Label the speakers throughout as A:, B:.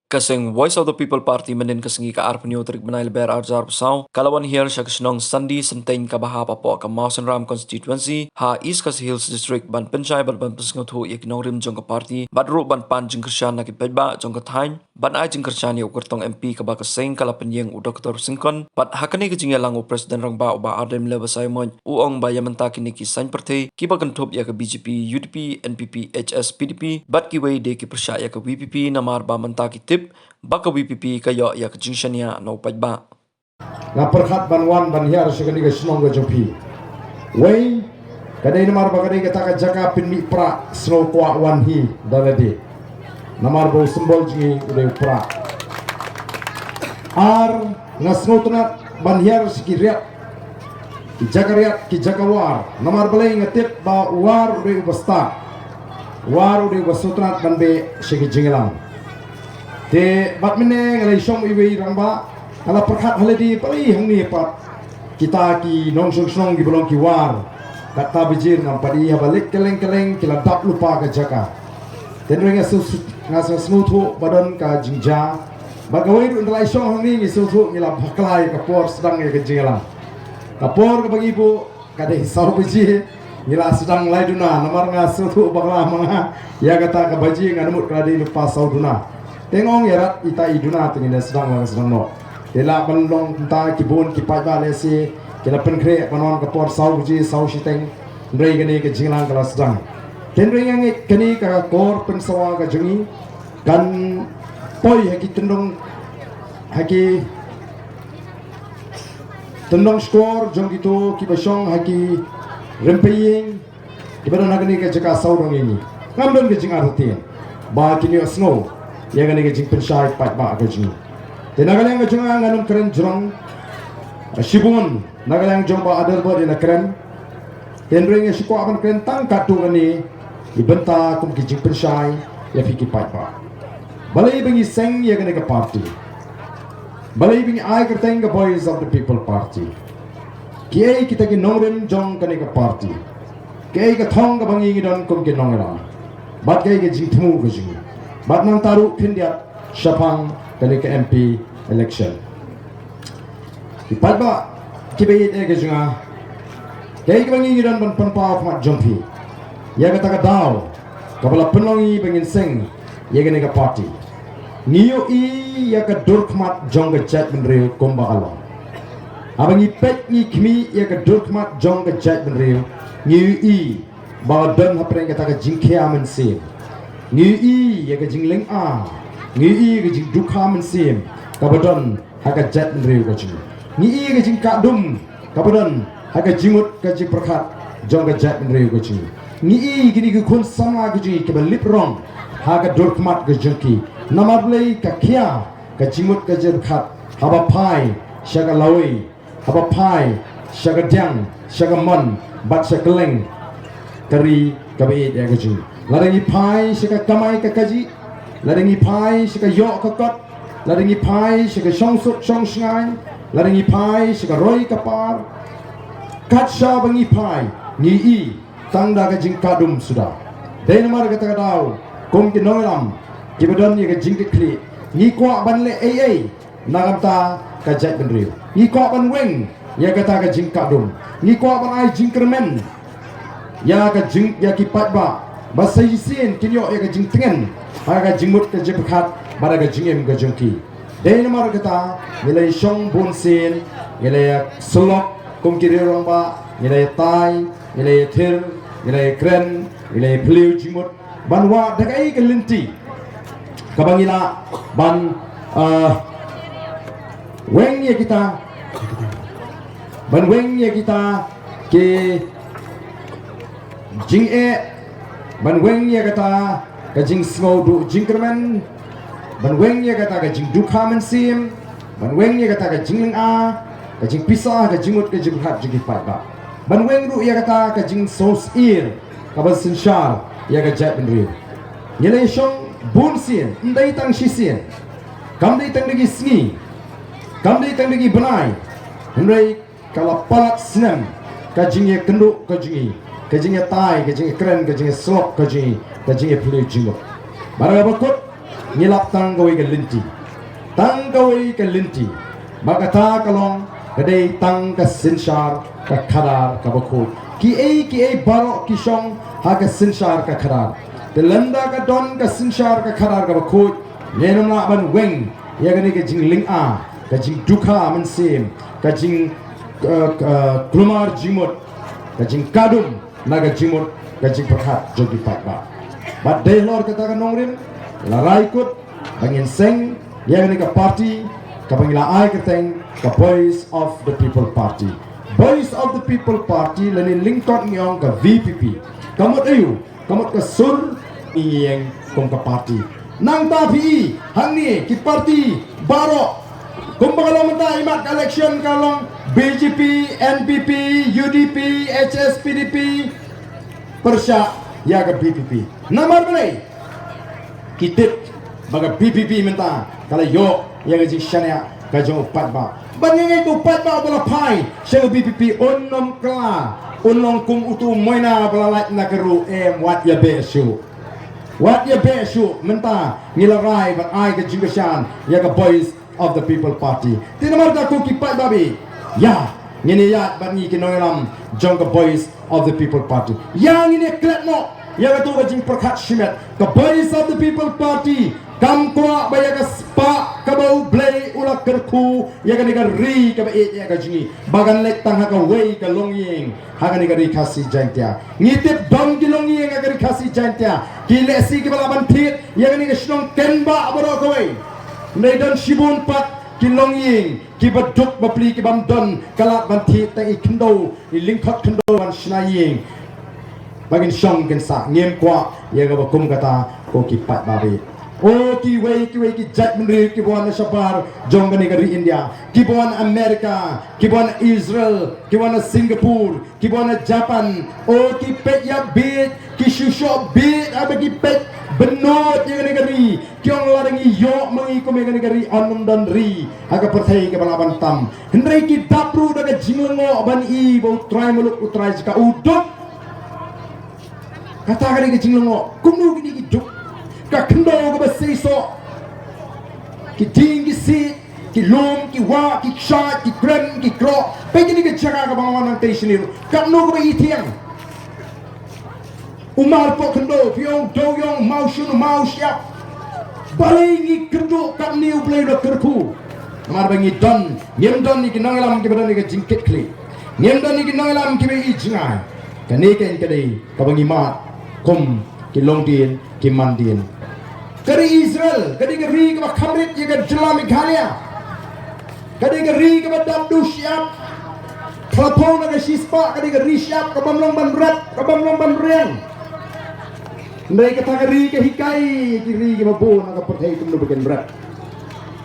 A: Kasing Voice of the People Party menin kasingi ka arpenyo trik benai leber arjar pesau kalawan hier siya kasinong sandi senteng kabaha papo ka Mawson Ram constituency ha East Kas Hills district ban pencai ban pesngot hu ikinong rim jong ka party badru ban pan jing kersyan na kipedba jong ka thain ban ai jing kersyan ni ukurtong MP ka ba kasing kala penyeng u Dr. Singkon bat hakani ka jing langu president rang ba uba adem leba saimon uong ba yamenta kini ki sain partai ki ba kentop ya ka BJP UDP NPP HS PDP bat ki wei de ki persya ya ka VPP namar ba menta ki baka WPP kayo ya kejingsan ya no pajba.
B: Na perkhat banwan ban hiar sekali ke senong ke jopi. Wei kadai namar bakadai kata ka jaka pin mi pra snow kwa wan hi dalade. Namar bo simbol jingi udah pra. Ar ngasno tunat ban hiar sekiriat. Ki jaka riat ki jaka war. Namar balai ngatip ba war udah ubasta. War udah ubasutrat ban be segi jingilang. Te bat mene ngalai som iwe rangba ala perkhat haladi pali hangni pat kita ki nong song ki bolong ki war kata bijir ngam padi habalik keleng kila dap lupa ka jaka tenwe ngasa snutu badan ka jingja bagawai ngalai som hangni ngi sutu ngila baklai ka por sedang ke jingala ka por ka bagi bu kada hisau bijir ngila sedang lai duna namar ngasutu bakla manga ya kata ka baji nganumut kada lupa sauduna tengong yarat ita iduna tengin sedang no dela balong ta kibun kipai ba lesi kila penkre panon kapor sau ji sau siteng ndrei gani ke jinglang kala sedang tenrei yang kani ka kor pensawa ka jungi kan poi haki tendong skor jong gitu kibasong haki rempeying kibadon hagani ke jaka sau dong ini ngamdon ke jingar tin ba kini snow ya gani ke jing pensai pat ba ke jing tenaga yang jong nganum keren jong sibun naga yang jong ba adal ba dina keren tenring siko akan keren tang katu gani ibenta kum ke jing pensai ya fiki pat ba balai bengi seng ya gani ke party balai bengi ai kerteng ke Voice of the People Party kiai kita ke nongren jong gani ke party kiai ke thong ke bangi ngidon kum ke nongera bat kiai ke jing thmu ke jing bat nang taru pindiat syapang kali ke MP election. Kipat ba kibait ke junga. Kay bangi ngiran ban panpa mat jompi. Ya kata ka daw. Kapala penongi bangin seng ya gani ka party. Niyo i ya ka durkmat jong ka chat benreu komba along. Abangi pet ni kimi ya ka durkmat jong ka chat benreu. Niyo i ba don hapreng kata ka jingkea men sim. Ngi ya ke jingling a ngi ke jing dukha men sim kabadon haka jet nriu ka jing ngi ke jing kadum kabadon haka jimut ka jing perkhat jong ka jet nriu ka jing ngi gini ke kun sama ka jing ke lip rong haka dorkmat ka jingki namablei ka khia ka jimut ka jing khat haba pai shaga lawi haba pai shaga dyang shaga mon bat shakleng kari kabe ya ka jing ladangi pai sika kamai ka kaji ladangi pai sika yok ka kot ladangi pai sika shongsuk shongsngai ladangi pai sika roi kapar katsha bangi pai ni i tangda ka jing kadum sudah denmar kata kadau kum ki noram kibadon ni ka jing kli ni kwa banle ai nagamta ka jat benriu ni kwa ban weng ya kata ka jing kadum ni kwa ban ai jing kermen ya ka jing ya ki patba basa isin kinyo ya ka jing tengen aga jingmut ka jepkhat bara ka jingem ka jungki dei namar kata nilai shong bunsin nilai solok kum kiri rongba nilai tai nilai thir nilai kren nilai pliu jingmut banwa dagai ka linti kabangila ban weng ya kita ban weng ya kita ke jing ban weng ya kata ka jing snow du jingkermen ban weng ya kata ka jing dukha men sim ban weng ya kata ka jingling a ka jing pisa ka jingmut ka jing hat jing pat ba ban weng ru ya kata ka jing sos ir ka ban sinshar ya ka jat benri nyele shong bun sin ndai tang shisin kam dai tang lagi sngi kam dai tang lagi benai ndai kala palat sinem ka jing ya kenduk ka jingi kajing tai kajing keren kajing slok kajing pulih jingok barang bakut ngilap tang gawe ke linti tang gawe ke linti maka ta kalong kadai tang ka sinshar ka khadar ka bakoi ki ai baro ki shong ha ka sinshar ka khadar te landa ka don ka sinshar ka khadar ka bakoi lenam la ban weng ya gani ka jing ling a ka jing duka man sim ka jing klumar jimot ka jing kadum naga jimot ka jing perhat jogi pat ba but they lord kata ka nongrim larai kut bangin seng ya gani ka party ka bangila ai ka teng ka Voice of the People Party. Voice of the People Party lani lingkot ngong ka VPP. Kamot ayu, kamot ka sur iyeng kong ka party. Nang ta PI, hang ni ki party baro. Kung bagalong mata imat election kalong BJP, NPP, UDP, HSPDP, Persya ya ka BPP. Namar balay. Kitip baga BPP menta kala yo yang ji syania ka jong upat ba. Banyangai tu pat ba bola pai syang BPP onnom kla onong kum utu moina balalat na keru what ya besu menta ngilarai ba ai ka jingashan ya ka Voice of the People Party tinamar da ku ki pat babi ya ngini ya ban ni kinolam jong ka Voice of the People Party yang ini klet no ya ka tu ka jing perkhat shimet ka Voice of the People Party kam kwa baya ka spa ka bau blay ulak kerku ya ka ni ka ri ka ba ya ka jingi bagan lek tang ha ka wei ka longyeng ha ka ni ka ri khasi jantia ngitip dom ki longyeng ka ri khasi jantia ki lesi ki balaban thit ya ka ni ka shnong kenba aboro ka wei nei don shibun pat ki longyeng ki baduk bapli ki bam don kalat ban thit ta i khndo i lingkhot khndo ban shnayeng bagin shong ken sa ngem kwa ya ka ba kum kata ko ki pat babi oh ki wei ki jat menri ki buan sabar jong gani kari India ki buan Amerika ki buan Israel ki buan Singapore ki buan Japan oh ki pet ya bit ki shusho bit abagi pet benot ya gani kari ki ong larangi yo mangi ko me gani kari onum dan ri aga perthai ke balaban tam hendrai ki dapru daga jingongo ban i bo try muluk utrai ka uduk kata kali ke jingongo kumnu gini ki duk ka kendo ka basiso ki tinggi si ki lom ki wa ki shot ki krem ki kro pe ni ka jaga ka bangawan ng station ni ka no ka itiang umar po kendo piong doyong mau shun mau siap balingi kendo ka niu play do kerku mar bangi don ngem don ni kinangalam ki badan ni ka jingkit kli ngem don ni kinangalam ki be ijngai ka ne ken ka dei ka bangi mat kum ki longdien ki mandien kari Israel kadi geri ke Kamrit ya ke Jelam Meghalaya kadi geri ke Damdu siap Klapon ke Shispa kadi geri siap ke Bamlong Ban Rat ke Bamlong Ban Riang ndai kata geri ke Hikai kiri ke Babon ke Perthai tum bagian berat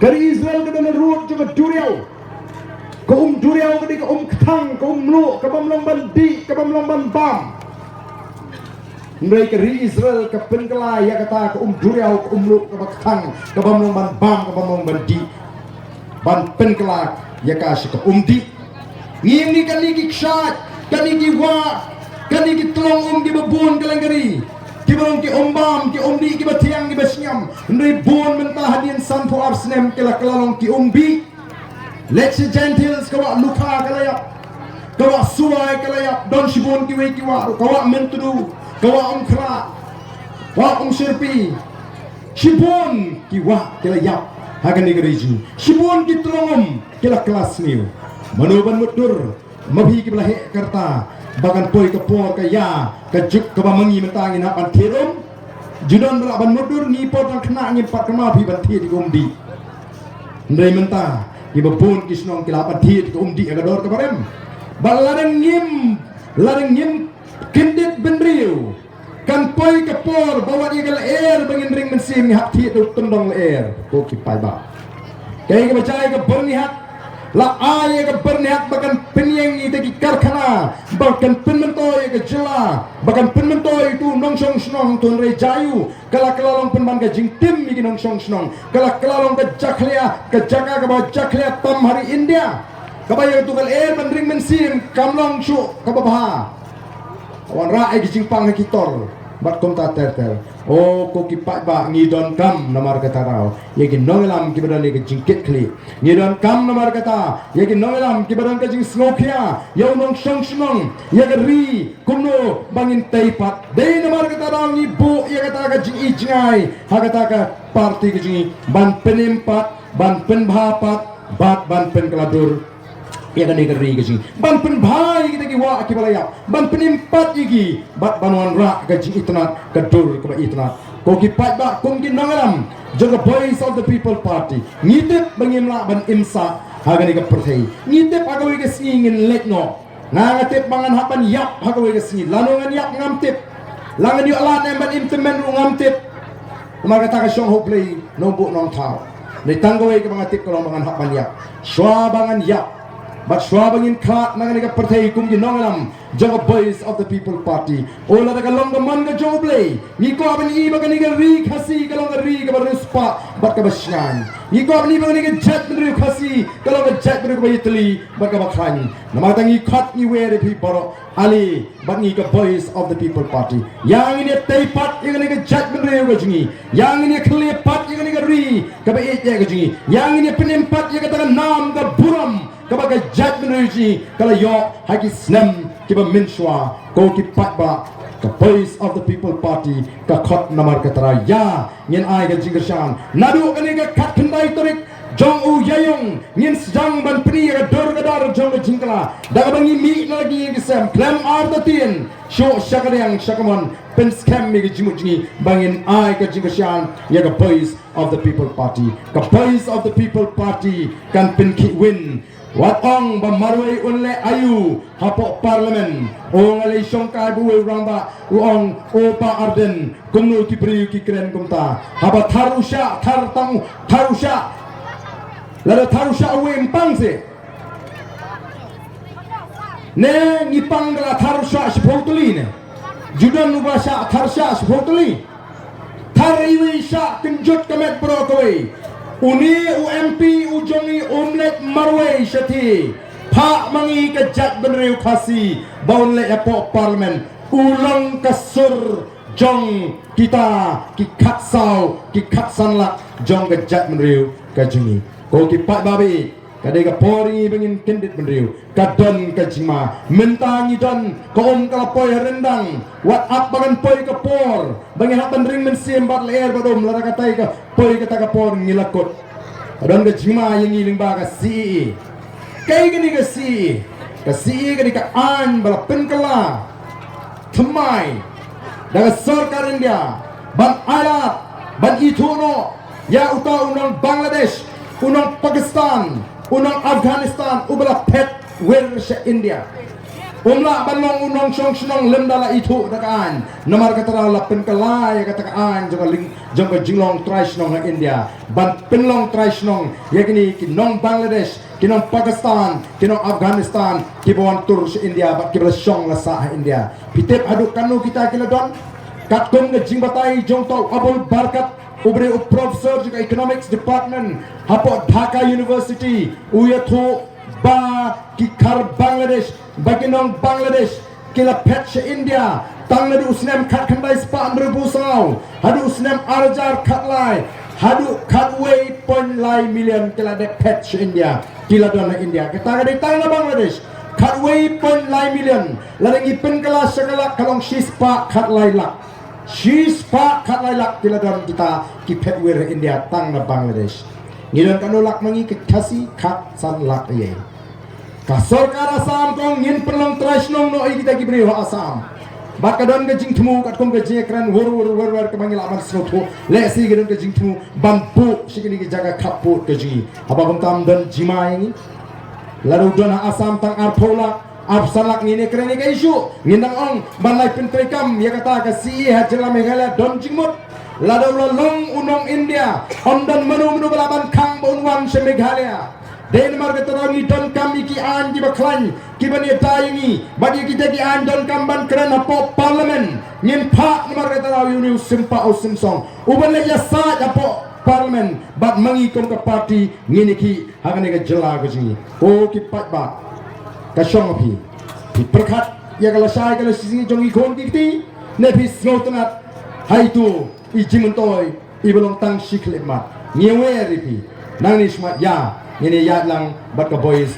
B: kari Israel ke Ruut ke Duriau ke Duriau kadi ke Ktang ke Lu ke Bamlong Ban Di ke Bamlong Ban Bam mereka ri Israel ke Pengkela ya kata ke Duriau ke Lu ke Baktang ke Bamlong Ban Bam ke Bamlong Ban Di ban Pengkela ya kasih ke Di ngini kan lagi ksat kan lagi wa kan lagi telong di babun ke langgari ki barong ki Bam ki Di ki batiang ki basnyam ndai bon mentah hadian san for arsnem ke la kelalong ki Bi let's gentiles ke wa luka kalayap ke wa suai kalayap don shibon ki we ki wa ke wa mentudu kawa ongkra wa sirpi shibon ki wa kila yap hagan nigeriji shibon ki trongom kila kelas niu manuban mutur mabhi ki belahe karta bagan poi ke por ke ya ke juk ke bamangi mentangi na pan thirum judon bela ban mutur ni pot ang kena ngi pat kema bi ban thi di Di ndai menta ki babon ki snong kila pan thi di Di agador ke barem balareng ngim kindit benriu kan poi ke por bawa dia ke air bangin ring mensim ni hak thi tu tendong air ko ki pai ba kai ke bacai ke bernihat la ay ke bernihat bahkan penyeng itu di karkhana bahkan penmentoi ke jela bahkan penmentoi itu nongsong snong tun re jayu kala kelalong penban ke jing tim mi nongsong snong kala kelalong ke jaklia ke jaga ke bawa jaklia tam hari India kabaya tu kal air ban ring mensim kamlong chu kababha wan ra ai jing pang kitor bat kom ta ter o ko ki pa ba ngi don kam namar kata rao ye ki nongelam ki badan ke jingkit kli ngi don kam namar kata ye ki nongelam ki badan ke jing slokia ye nong shong shong ye ke ri kumno bangin teipat de namar kata rao ngi bu ye kata ka jing ijngai ha kata ka parti ke jing ban penimpat ban penbhapat bat ban pen keladur ia kan negeri ke sini ban pen bhai kita ki wa ki balaya ban penimpat iki bat banuan ra ke jing itnat kedur ke itnat ko ki pat ba kum ki nangalam jaga voice of the people party ngitip bangimla ban imsa haga ni ke perthei ngitip agawe ke singin lekno ngangatip mangan hapan yap agawe ke singi lanungan yap ngamtip langan yu alat ban implement ru ngamtip maka ta ka shong ho play no bu nong thao ni tanggawe ke mangatip kalau mangan hapan yap shwa bangan yap but swabangin khat nangan ka partai kum gi nongalam jaga voice of the people party ola daga longa manga joble ni ko aban i bagani ga ri khasi ka longa ri ka baruspa bat ka basyan ni ko aban i bagani ga jet ri khasi ka longa jet ri ka bayitli bat ka bakhan namata ngi khat ni we ri paro ali bangi ka voice of the people party yang ini teipat yang ini ka jet ri ka jingi yang ini klepat yang ini ka ri ka bayit ya ka jingi yang ini penimpat ya ka ta nam ka buram kabaga judgment reji kala yo hagi snam kiba minshwa ko ki patba ka voice of the people party ka khot namar ka tara ya nyen ai ga jingershan nadu kani ga khat khandai torik jong u yayong nyen sjang ban pri ga dor ga dar jong ga jingkala daga bangi mi lagi gi sam klem ar the tin sho shakaryang shakamon pen scam mi ga jimujni bangin ai ga jingershan ya ga voice of the people party ka voice of the people party kan pin ki win wat ong ba marway unle ayu hapo parliament ong ale shongkai buwe ramba ong opa arden kumnu ki priyu ki kren kumta haba tharusha thartang tharusha lada tharusha awe impang se ne ngipang dala tharusha shpotuli ne judan nubasha tharsha shpotuli thariwi sha kinjut kamet pro koi uni UMP ujongi umlet marway shati pa mangi ka jat benriu khasi baunle apo parliament ulang kasur jong kita ki khatsan la jong ka jat benriu ka jingi ko ki pat babi kadai ka pori bengin kendit benriu ka don ka jima mentangi don ko ka poi rendang wat up bangan poi ka por bangin haban ring men sim bat leer badom lara katai ka poi ka ta ka por ngilakot don ka jima yang iling ba ka si kai gani ka si gani ka an bala penkala thamai daga sarkar India ban alat ban ituno ya uta unang Bangladesh unang Pakistan unang Afghanistan ubala pet wer sa India umla banong unong song snong lemdala itu dakaan namar katara la penkalai katakaan jaga ling jaga jinglong trish nong India ban penlong trish nong yakini kinong Bangladesh kinong Pakistan kinong Afghanistan kibawan tur sa India bat kibala song la sa India pitep aduk kanu kita kila don katkom ke jingbatai jongto abul barkat ubre professor juga economics department hapo Dhaka University uyatho ba kikar Bangladesh baginong Bangladesh kila pet India tangna di usnem kat khandai spa andrebusau hadu usnem arjar khatlai hadu khatway pon lai million kila de pet India kila dona India kita di tangna Bangladesh khatway pon lai million larangi pen kala sakala kalong shispa khatlai lak shispa khatlai lak kila don kita ki pet wer India tangna Bangladesh ngidon kanolak mangi kekasi khat san lak ye ka sarkar Assam kong ngin perlong trash nong no ai kita gibri ho Assam bakadon ke jingthmu kat kong ke jekran wor ke mangil aman sroto le si gedon ke jingthmu bampu sikini ke jaga kaput ke ji apa kom tam dan jimai ni lalu don Assam tang arpola absalak ngine krene ke isu ngindang ong banlai pentrekam ya kata ke si hajla meghala don jingmut lalu lalong unong India ondan menu balaban kang bonwan se Meghalaya Denmark keterangi don kami ki an di baklan ki bani tayangi bagi kita ki an don kamban kerana pop parlimen ngin pak nomor keterangi uni simpa o simsong uban le ya sa ya pop parlimen bat mangi kom ke parti ngini ki hagane ke jela ke jingi o ki pat ba ka shong pi perkhat ya kala sai kala sisi jongi kon ki ti nepis ngotonat hai tu i jimentoy i belum tang shiklemat nyewe ripi nang ni smat ya ini ya lang bat ka boys